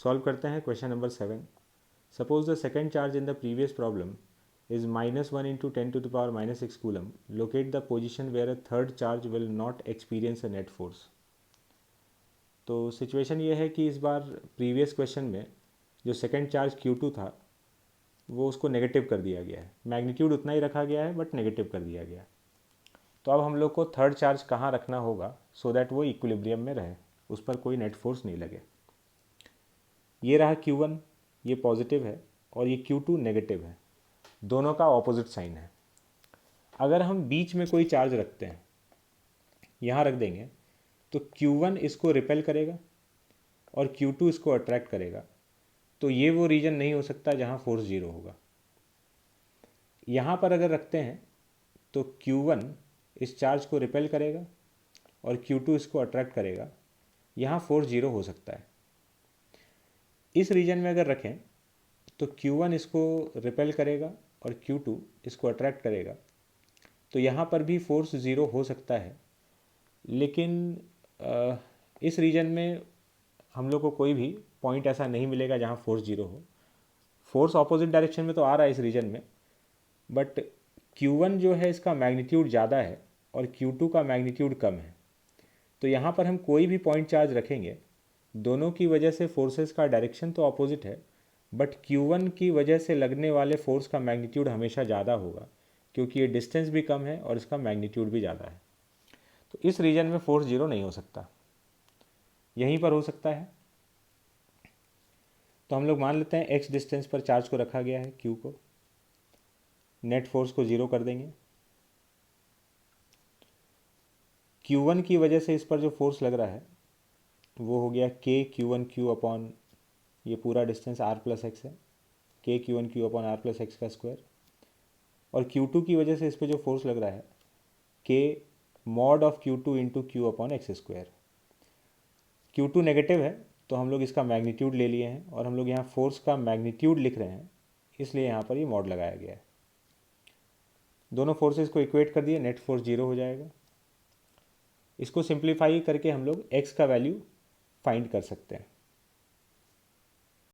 Solve करते हैं question number 7। Suppose the second charge in the previous problem is -1 into 10 to the power -6 coulomb. Locate the position where a third charge will not experience a net force. तो situation ये है कि इस बार previous question में जो second charge Q2 था वो उसको नेगेटिव कर दिया गया है, मैग्नीट्यूड उतना ही रखा गया है बट नेगेटिव कर दिया गया है। तो अब हम लोग को थर्ड चार्ज कहाँ रखना होगा सो दैट वो इक्विलिब्रियम में रहे, उस पर कोई नेट फोर्स नहीं लगे। ये रहा Q1, ये पॉजिटिव है और ये Q2 नेगेटिव है, दोनों का ऑपोजिट साइन है। अगर हम बीच में कोई चार्ज रखते हैं, यहाँ रख देंगे, तो Q1 इसको रिपेल करेगा और Q2 इसको अट्रैक्ट करेगा, तो ये वो रीजन नहीं हो सकता जहाँ फोर्स जीरो होगा। यहाँ पर अगर रखते हैं तो Q1 इस चार्ज को रिपेल करेगा और Q2 इसको अट्रैक्ट करेगा, यहाँ फोर्स जीरो हो सकता है। इस रीजन में अगर रखें तो Q1 इसको रिपेल करेगा और Q2 इसको अट्रैक्ट करेगा, तो यहाँ पर भी फोर्स ज़ीरो हो सकता है। लेकिन इस रीजन में हम लोग को कोई भी पॉइंट ऐसा नहीं मिलेगा जहाँ फोर्स ज़ीरो हो। फोर्स ऑपोजिट डायरेक्शन में तो आ रहा है इस रीजन में, बट Q1 जो है इसका मैग्नीट्यूड ज़्यादा है और Q2 का मैग्नीट्यूड कम है। तो यहाँ पर हम कोई भी पॉइंट चार्ज रखेंगे, दोनों की वजह से फोर्सेस का डायरेक्शन तो ऑपोजिट है, बट Q1 की वजह से लगने वाले फोर्स का मैग्नीट्यूड हमेशा ज़्यादा होगा, क्योंकि ये डिस्टेंस भी कम है और इसका मैग्नीट्यूड भी ज़्यादा है। तो इस रीजन में फोर्स जीरो नहीं हो सकता, यहीं पर हो सकता है। तो हम लोग मान लेते हैं x डिस्टेंस पर चार्ज को रखा गया है Q को, नेट फोर्स को ज़ीरो कर देंगे। Q1 की वजह से इस पर जो फोर्स लग रहा है वो हो गया K_Q1Q अपॉन ये पूरा डिस्टेंस r प्लस एक्स है, K_Q1Q upon r plus x का स्क्वायर। और Q2 की वजह से इस पर जो फोर्स लग रहा है K mod of Q2 into Q upon x square. Q2 negative है तो हम लोग इसका मैग्नीट्यूड ले लिए हैं और हम लोग यहाँ फोर्स का मैग्नीट्यूड लिख रहे हैं, इसलिए यहाँ पर ये मॉड लगाया गया है। दोनों फोर्सेस को इक्वेट कर दिए, नेट फोर्स जीरो हो जाएगा। इसको सिंप्लीफाई करके हम लोग x का वैल्यू फाइंड कर सकते हैं।